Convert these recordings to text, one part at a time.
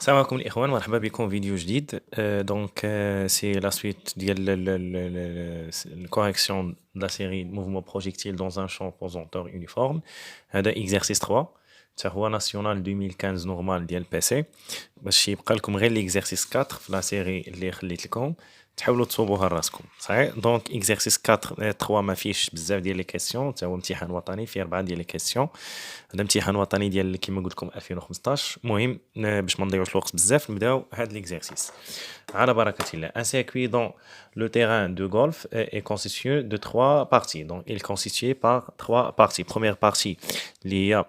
السلام عليكم الإخوان، مرحبا بكم في فيديو جديد. سي لا suite ديال الكوريكسيون de la série mouvement projectile dans un champ posanteur uniforme. هذا exercice 3 حتى هو ناسيونال 2015 نورمال ديال بي سي. باش يبقى لكم غير l'exercice 4 في لا سيري اللي خليت لكم تحاولوا تصوبوها لراسكم صحيح. دونك exercice 4 3 ما فيش بزاف ديال لي كيسيون، حتى هو امتحان وطني فيه 4 ديال لي كيسيون. هذا امتحان وطني ديال كيما قلت لكم 2015. المهم باش ما نضيعوش الوقت بزاف نبداو هاد ليكزارسيس على بركه الله. Un circuit dans le terrain de golf est constitué de trois parties. Donc il est constitué par trois parties. Première partie اللي هي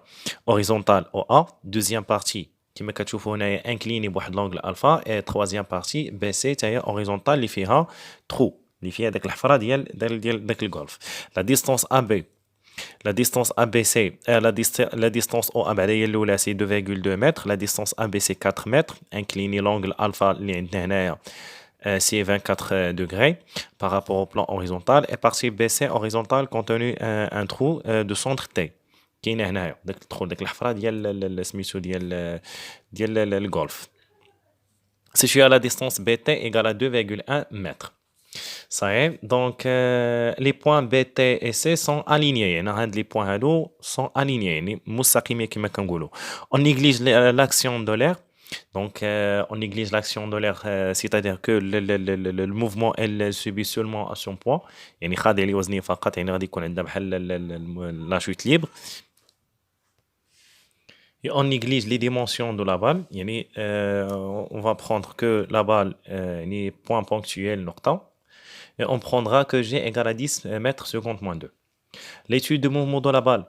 horizontale OA, deuxième partie كما كتشوفوا هنايا incliné بواحد لونغل الفا، et troisième partie BC حتى هي horizontale اللي فيها trou اللي فيها داك الحفره ديال داك الجولف. La distance AB La distance ABC, la distance OA بعدا هي الأولى c'est 2,2 mètres. La distance AB c'est 4 mètres. Incliné l'angle alpha اللي عندنا هنايا c'est 24 degrés par rapport au plan horizontal. Et partie BC horizontale contenu un trou de centre T. كاينه هنايا داك الترو داك الحفره ديال سميتو ديال الجولف. Situé à la distance BT égale à 2,1 mètres. Ça y est, donc les points BT et C sont alignés. يعني les points هادو sont alignés يعني مستقيمين كما كنقولوا. On néglige l'action de l'air. Donc on néglige l'action de l'air, c'est-à-dire que le mouvement elle subit seulement à son poids. يعني خاضع لوزنه فقط، يعني غادي يكون عندنا بحال la chute libre. Et on néglige les dimensions de la balle. يعني on va prendre que la balle يعني point ponctuel نقطة. Et on prendra que G égale à 10 mètres secondes moins 2. L'étude du mouvement de la balle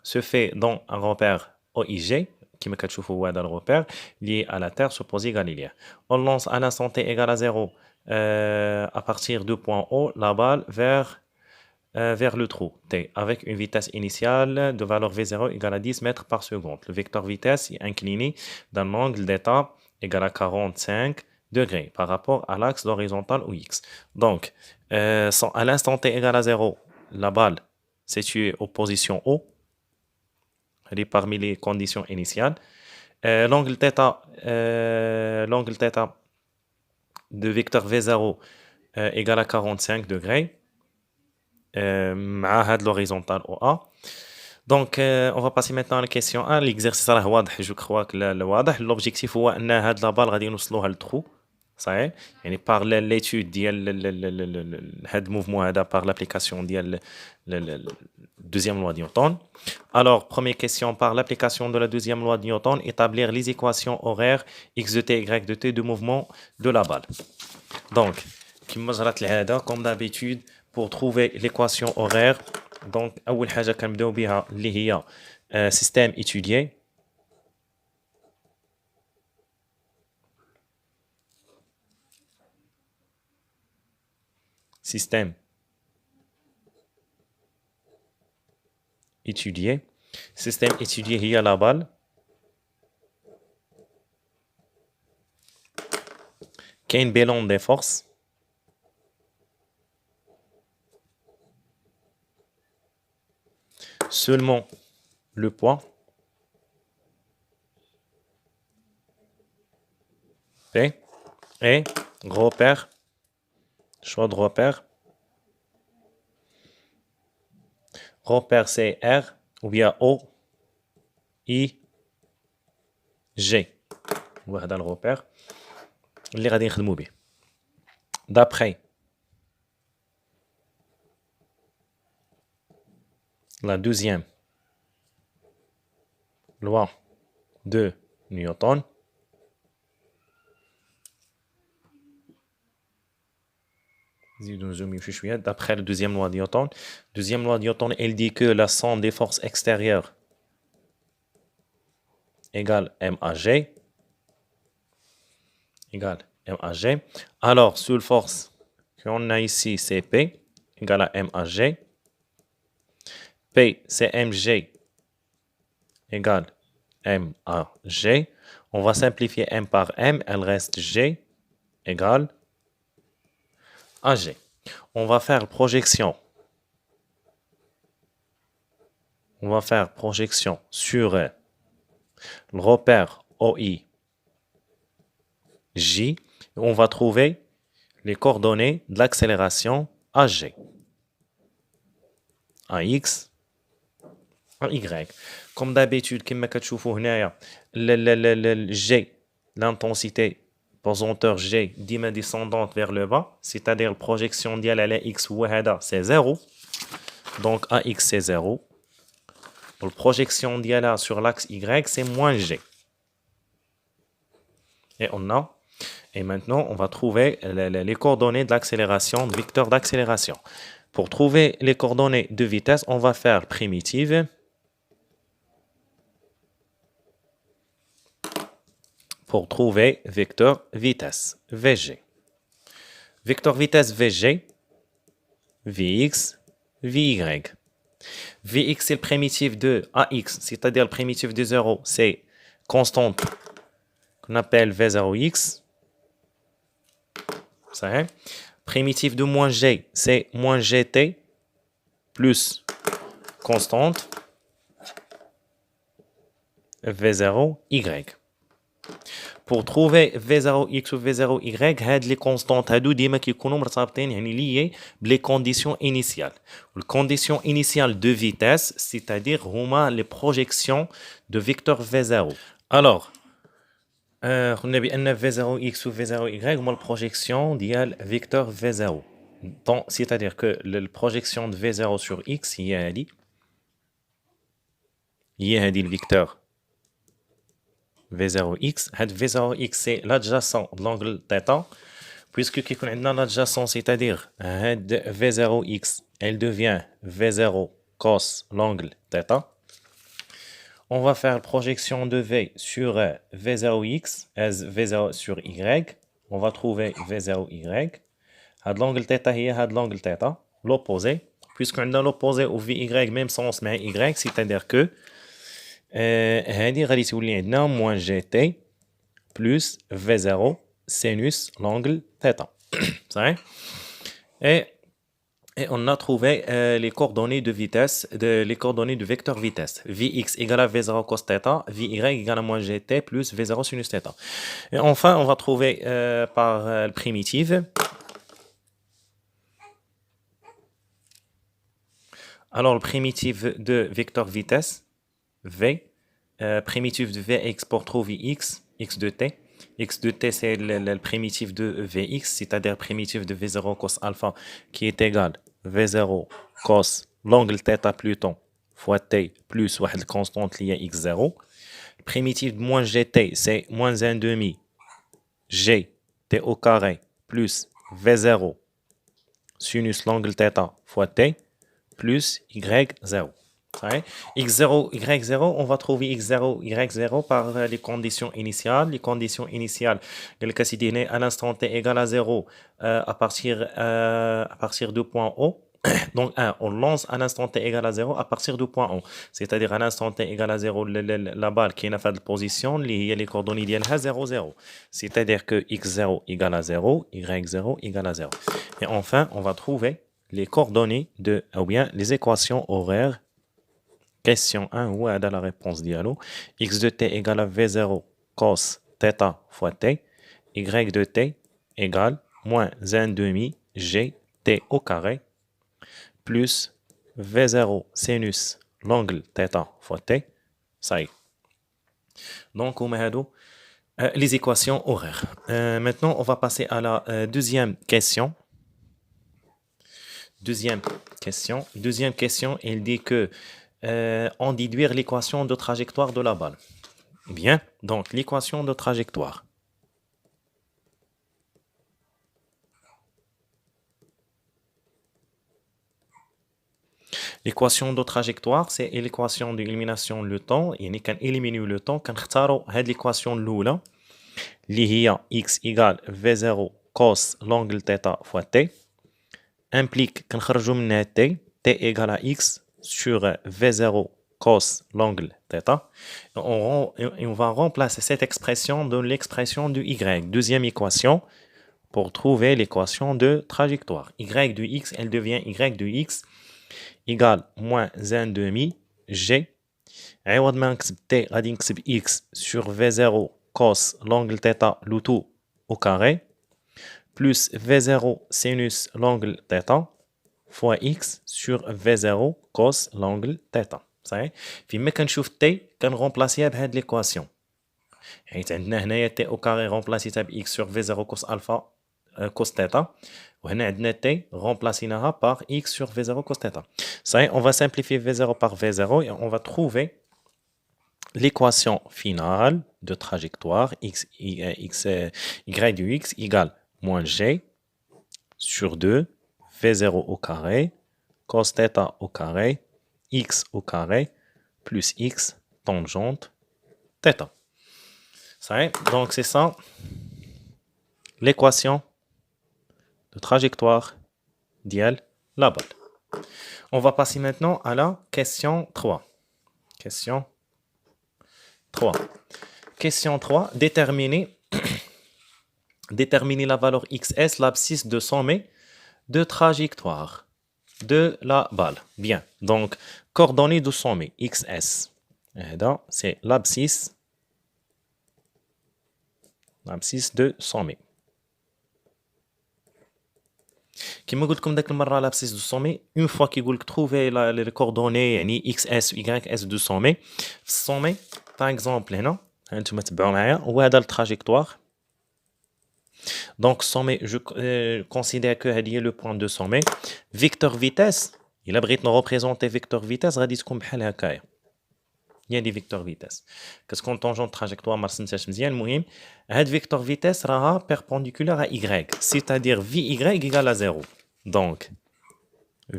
se fait dans un repère OIG, qui me cache dans le repère, lié à la Terre supposée galiléenne. On lance à l'instant T égale à 0 à partir du point O la balle vers le trou T, avec une vitesse initiale de valeur V0 égale à 10 mètres par seconde. Le vecteur vitesse est incliné d'un angle d'état égal à 45 degrés par rapport à l'axe horizontal ou X. Donc, à l'instant T égale à 0, la balle située en position O, elle est parmi les conditions initiales. L'angle θ de vecteur V0 égale à 45 degrés. مع هاد l'horizontal OA. Donc on va passer maintenant à la question 1. L'exercice راه واضح جو كخوا واضح. L'objectif هو ان هاد لا بال غادي نوصلوها للترو صحيح، يعني par l'étude ديال هاد الموفمون هذا par l'application ديال deuxième loi de Newton. Alors première question, par l'application de la deuxième loi de Newton, établir les équations horaires x de t y de t de mouvement de la balle. Donc كما جرات العاده comme d'habitude pour trouver l'équation horaire. Donc أول حاجة كنبداو بها اللي هي système étudié. Système étudié. Système étudié هي la balle. كاين bilan des forces. Seulement le poids. P et repère. Choix de repère. Repère c'est R ou bien O I G. وهذا الرepère اللي غادي نخدمو به. D'après la deuxième loi de Newton, d'après la deuxième loi de Newton, elle dit que la somme des forces extérieures égale MAG. Alors, seule force qu'on a ici, c'est P, égale à MAG. P, c'est MG, égale MAG. On va simplifier M par M, elle reste G, égale AG. On va faire projection. Sur le repère OI J. On va trouver les coordonnées de l'accélération AG. AX, AY. Comme d'habitude, comme vous voyez, le G, l'intensité pesanteur G, descendante vers le bas, c'est-à-dire la projection ديال على X c'est 0. Donc AX c'est 0. La projection d'IALA sur l'axe Y, c'est moins G. Et maintenant, on va trouver les coordonnées de l'accélération, de vecteur d'accélération. Pour trouver les coordonnées de vitesse, on va faire primitive. Pour trouver vecteur vitesse, VG. Vecteur vitesse VG, Vx, Vy. Vx, c'est le primitif de AX, c'est-à-dire le primitif de 0, c'est constante qu'on appelle V0x. Ça est. Primitif de moins G, c'est moins GT plus constante V0y. Pour trouver V0x ou V0y, هاد les constantes هادو ديما كيكونوا مرتبطين يعني liés بلي conditions initiales. Les conditions initiales de vitesse, c'est-à-dire هما les projections de vecteur V0. Alors, قلنا بأن V0x ou V0y هما البروجيكسيون ديال vecteur V0. Donc, c'est-à-dire que la projection de V0 sur X هي هذه le vecteur V0x. V0x c'est l'adjacent de l'angle θ, puisque كيكون عندنا l'adjacent, c'est-à-dire V0x, elle devient V0 cos l'angle θ. On va faire la projection de V sur V0x as V0 sur Y. On va trouver V0y. L'angle θ est l'angle θ, l'opposé. Puisqu'on a l'opposé au Vy, même sens, mais Y, c'est-à-dire que هذه غادي تولي عندنا moins GT plus V0 sinus l'angle θ. Et on a trouvé les coordonnées de vitesse, les coordonnées du vecteur vitesse. Vx égale à V0 cos θ, Vy égale à moins GT plus V0 sinus θ. Et enfin, on va trouver par la primitive. Alors, le primitive de vecteur vitesse, V, primitive de Vx pour trouver x, x de t. X de t, c'est le primitif de Vx, c'est-à-dire primitif de V0 cos alpha, qui est égal V0 cos l'angle θ Pluton fois t plus une constante liée à x0. Le primitif de moins gt, c'est moins 1 demi g t au carré plus V0 sinus l'angle θ fois t plus y0. X0, Y0, on va trouver X0, Y0 par les conditions initiales. Les conditions initiales, à l'instant t égale à 0 à partir du point O. Donc, on lance à l'instant t égale à 0 à partir du point O. C'est-à-dire à l'instant t égale à 0, la balle qui est dans la position, les coordonnées d'INH 0, 0. C'est-à-dire que X0 égale à 0, Y0 égale à 0. Et enfin, on va trouver les coordonnées ou bien les équations horaires. Question 1, où est la réponse dialogue? X de t égale à V0 cos θ fois t. Y de t égale moins 1 demi g t au carré plus V0 sinus l'angle θ fois t. Ça y est. Donc, on met les équations horaires. Maintenant, on va passer à la deuxième question. Deuxième question, elle dit que en déduire l'équation de trajectoire de la balle. Bien, donc l'équation de trajectoire. L'équation de trajectoire, c'est l'équation d'élimination du temps. يعني كان éliminer le temps, كنختاروا هاد l'équation الأولى اللي هي x égale v0 cos l'angle θ fois t implique كنخرجوا منها t égale à x sur V0 cos l'angle θ. On va remplacer cette expression de l'expression du y. Deuxième équation pour trouver l'équation de trajectoire. Y de x, elle devient y de x égale moins 1 demi g. عوض ما نكتب t غادي نكتب x sur V0 cos l'angle θ le tout au carré plus V0 sinus l'angle θ fois x sur V0 cos l'angle θ. صحيح؟ فيما كنشوف t كنغومبلاسيها بهاد ليكواسيون. حيت عندنا هنايا t au carré غومبلاسيتها ب x sur V0 cos alpha cos θ. وهنا عندنا t remplacinaها par x sur V0 cos θ. Ça y est, on va simplifier V0 par V0 et on va trouver l'équation finale de trajectoire y du x égale moins g sur 2 V0 au carré cos θ au carré x au carré plus x tangente θ. Ça y est, donc c'est ça l'équation de trajectoire d'IL la balle. On va passer maintenant à la question 3. Question 3. Question 3. Déterminer la valeur XS, l'abscisse de sommet de trajectoire de la balle. Bien. Donc, coordonnées de sommet XS. C'est l'abscisse de sommet. كما قلت لكم داك المره لابسيس دو سومي اون فوا كيقول لك تروفي لي كوردوني يعني اكس اس و واي اس دو سومي في السومي باغ اكزومبل هنا هانتوما تبعوا معايا وهذا التراجيكتوار دونك السومي جو كونسيدير كو هذه هي لو بوين دو سومي فيكتور فيتاس الا بغيت نغوبريزونتي فيكتور فيتاس غادي تكون بحال هكايا هي دي فيكتور فيتاس كتكون طونجون تراجيكتوار ما رسمتهاش مزيان المهم هاد فيكتور فيتاس راها بيربونديكولار ا y c'est-à-dire في y égale à 0 donc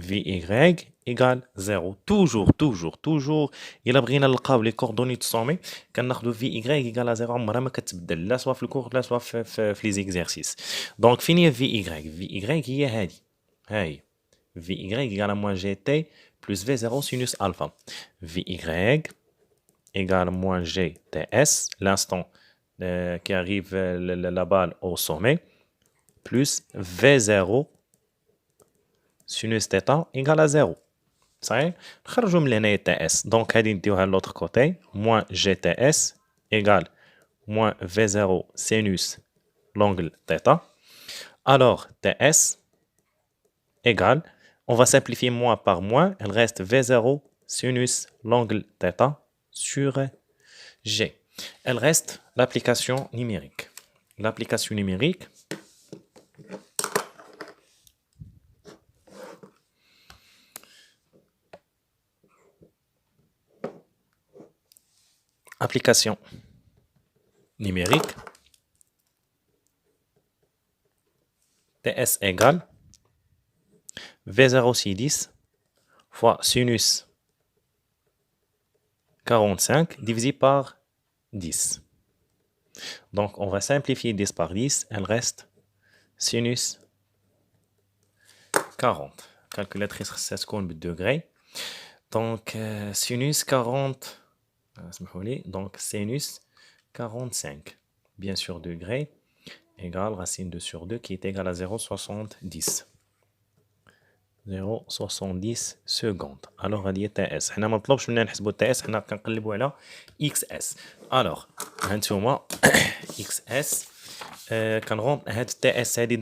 في y égale 0 toujours الا بغينا نلقاو لي كوردوني دو سومي كناخذوا في y égale à 0 عمرها ما كتبدل لا سوا في الكور لا سوا في لي زيكزارسيس دونك فين هي في y هي هادي ها هي في y égale à moins gt plus v0 sinus alpha في y égale moins GTS, l'instant qui arrive la balle au sommet, plus V0 sinus θ égale à 0. صحيح؟ نخرجوا من هنا TS. Donc, هذه نديوها l'autre côté. Moins GTS égale moins V0 sinus l'angle θ. Alors, TS égale, on va simplifier moins par moins, elle reste V0 sinus l'angle θ sur G. Elle reste l'application numérique. L'application numérique, application numérique, TS égale V0C10 fois sinus 45 divisé par 10. Donc, on va simplifier 10 par 10. Elle reste sinus 40. Calculatrice seconde degré. Donc, sinus 40. Donc, sinus 45. Bien sûr, degré égale racine 2 sur 2 qui est égale à 0,70. 0,70 secondes. Alors, هذه TS. حنا ما نطلبش منا نحسبوا TS, حنا كنقلبوا على XS. Alors, هانتوما XS كنغون هاد TS هذه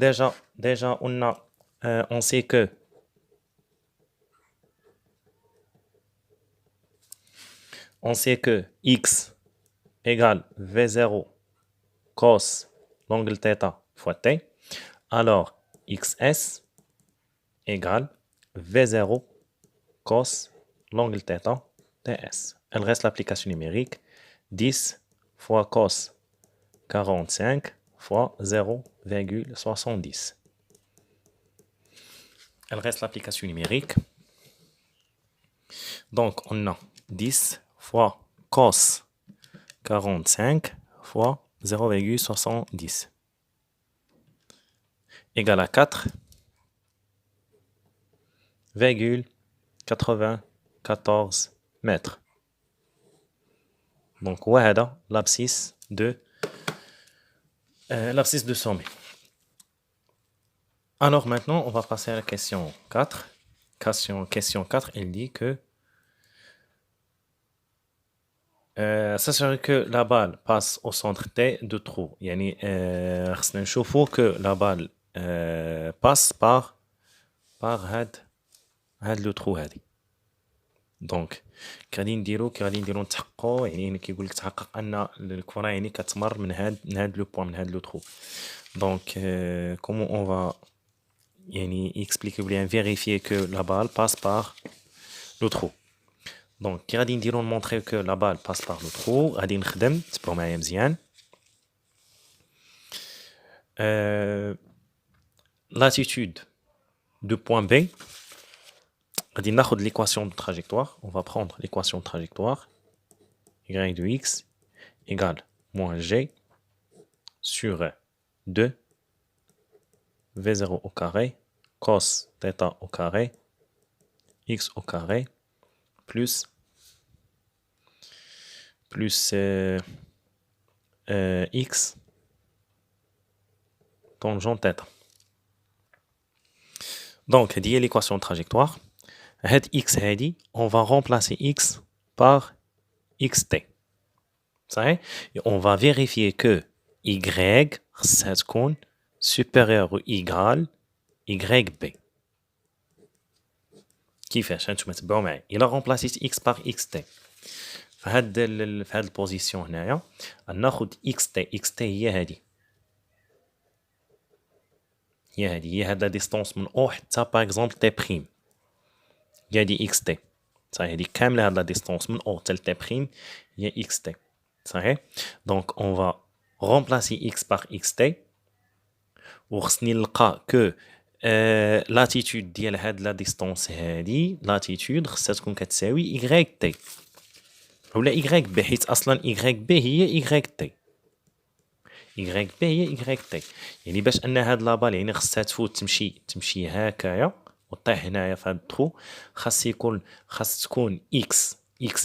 déjà قلنا on sait que X égale V0 cos l'angle θ fois T. Alors, XS égale V0 cos l'angle θ TS. Elle reste l'application numérique 10 fois cos 45 fois 0,70. Elle reste l'application numérique. Donc, on a 10 fois cos 45 fois 0,70 égale à 4,94 mètres. Donc, voilà l'abscisse de sommet. Alors maintenant, on va passer à la question 4. Question 4, elle dit que Ça serait que la balle passe au centre T de trou. يعني خصنا نشوفوا que la balle passe par هاد لو trou هادي. دونك كي غادي نديرو نتحققوا يعني هنا كيقول لك تحقق ان الكره يعني كتمر من هاد لو بوين من هاد لو trou. Donc comment on va يعني expliquer ou bien vérifier que la balle passe par le trou. Donc كي غادي نديرو نمونطريو que la balle passe par le trou غادي نخدم تبعوا معايا مزيان. L'attitude de point B, غادي ناخد l'équation de trajectoire. On va prendre l'équation de trajectoire y de x égale moins g sur 2 v0 au carré cos θ au carré x au carré plus x tangente θ. Donc, هذه هي l'équation de trajectoire. هاد x هادي on va remplacer x par xt. صحيح؟ Et on va vérifier que y خصها تكون supérieur ou égal yb. كيفاش؟ هانتوما تبعوا معايا. إلا remplacيت x par xt في هاد البوزيسيون هنايا ناخد xt هي هادي. هي هاد لا ديستونس من او حتى باغ اكزومبل تي بريم. هي هادي اكس تي. صحيح هادي كامله هاد لا ديستونس من او حتى تي بريم هي اكس تي. صحيح. دونك اون فا رومبلاسي اكس باغ اكس تي وخصني نلقى كو لاتيتود ديال هاد لا ديستونس هادي لاتيتود خصها تكون كتساوي يغيك تي ولا يغيك بي حيت اصلا يغيك بي هي يغيك تي. يغيك بي هي يغيك تي يعني باش ان هاد لابال يعني خصها تفوت تمشي هكايا وطيح هنايا في هاد الترو خاص تكون اكس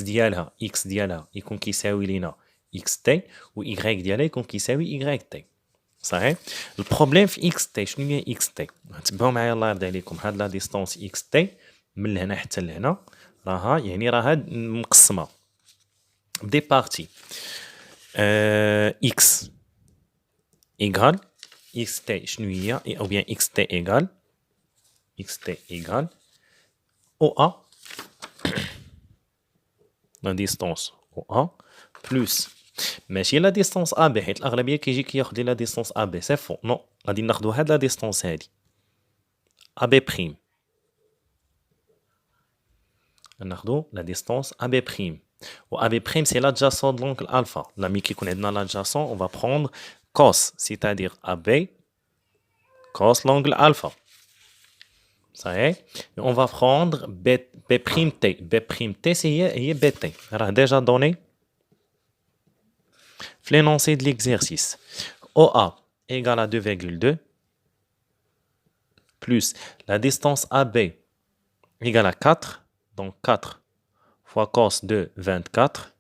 ديالها يكون كيساوي لينا اكس تي و يغيك ديالها يكون كيساوي يغيك تي. صحيح. البروبليم في اكس تي شنو هي اكس تي؟ تبعوا معايا الله يرضي عليكم. هاد لا ديستونس اكس تي من لهنا حتى لهنا راها مقسمه بدي بارتي اكس égal xt شنو هي ou bien xt égale OA la distance OA plus ماشي لا ديستونس AB حيت الأغلبية كيجي كياخد لي لا ديستونس AB سي فو. نو غادي ناخدو هاد لا ديستونس هادي AB بريم. ناخدو لا ديستونس AB بريم و AB بريم سي l'adjacent de l'angle alpha. لا مي كيكون عندنا l'adjacent on va prendre cos c'est-à-dire AB cos l'angle alpha. صحيح. on va prendre B prime T. B prime T هي BT. راه déjà donné في l'énoncé de l'exercice. OA égale à 2,2 plus la distance AB égale à 4. Donc 4 fois cos de 24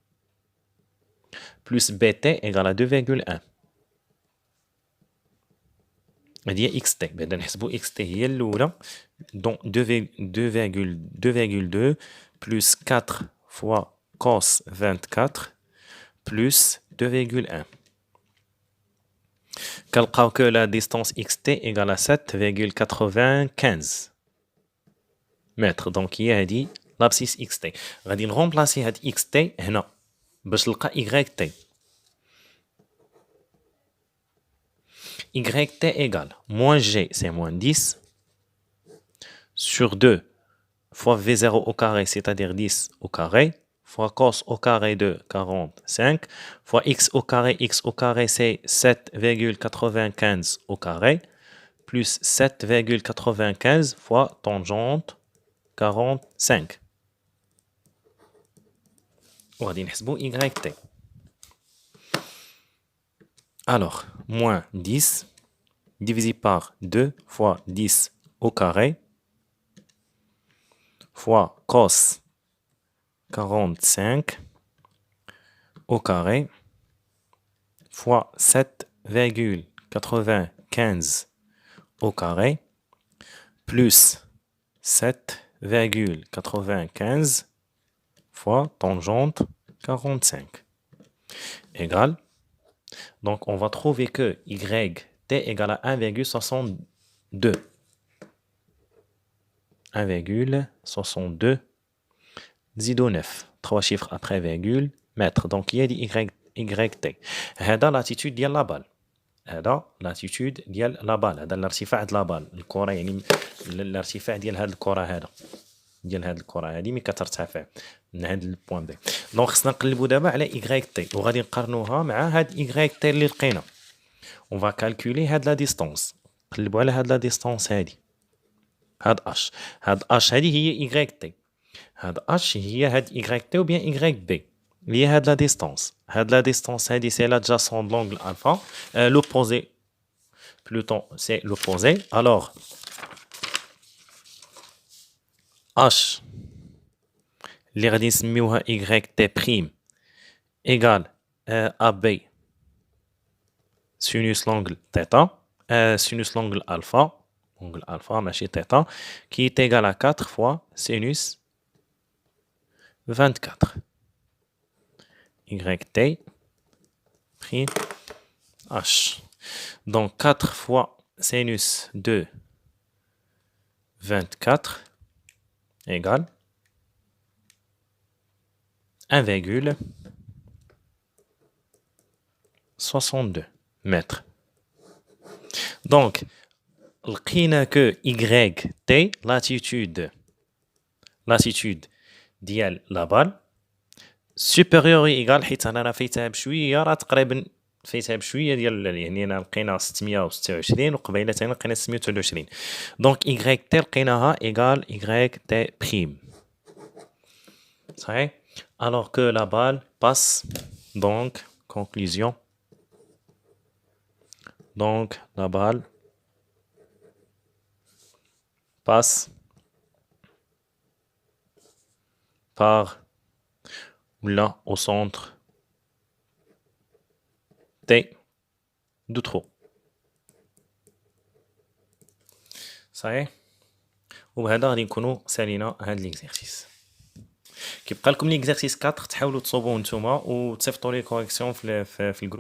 plus BT égale à 2,1. هذه هي xt. بعدا نحسبوا xt هي الأولى. Donc 2,2 plus 4 fois cos 24 plus 2,1. كنلقاو que la distance xt égale à 7,95 متر. دونك هي هادي لابسيس xt. غادي نغومبلاسي هاد xt هنا باش نلقى yt. yt égale moins g c'est moins 10 sur 2 fois v0 au carré c'est-à-dire 10 au carré fois cos au carré de 45 fois x au carré c'est 7,95 au carré plus 7,95 fois tangente 45. وغادي نحسبوا yt. Alors, moins 10 divisé par 2 fois 10 au carré fois cos 45 au carré fois 7,95 au carré plus 7,95 fois tangente 45 égale. Donc, on va trouver que YT égale à 1,62. 1,62 زيدو 9. 3 chiffres après virgule, mètre. Donc, il y a dit YT. هذا l'attitude ديال la balle. هذا l'attitude ديال la balle. هذا الارتفاع ديال la balle. الكرة يعني الارتفاع ديال هذه الكرة هذا. ديال هذه الكرة هذه ملي كترتفع من هذا البوان بي. دونك خصنا نقلبوا دابا على YT وغادي نقارنوها مع هاد YT اللي لقينا. On va calculer هاد لا ديستونس. نقلبوا على هاد لا ديستونس هادي. هاد اش. هاد اش هادي هي YT. هاد اش هي هاد YT ou bien YB. اللي هي هاد لا ديستونس. هاد لا ديستونس هادي سي l'adjacent de l'angle alpha. L'opposé. Plutôt c'est l'opposé. Alors H اللي غادي نسميوها YT prime égale AB sinus l'angle θ sinus l'angle alpha ماشي θ qui est égal à 4 fois sinus 24 YT prime H. Donc 4 fois sinus de 24 égale 1,62 mètres. Donc, لقينا que YT, l'attitude ديال la balle supérieure égal حيت انا فايتها بشويه راه تقريبا فايتها بشويه ديال يعني انا لقينا 626 وقبيله ثاني لقينا 629. دونك YT لقيناها égal YT prime. صحيح. Alors que la balle passe, donc, conclusion. Donc, la balle passe par là au centre T du trou. صحيح. وبهذا غادي نكونوا سالينا هذا ليكزارسيس. كيبقى لكم ليكزارسيس 4 تحاولوا تصوبوه نتوما وتصيفطوا لي كوريكسيون في الجروب.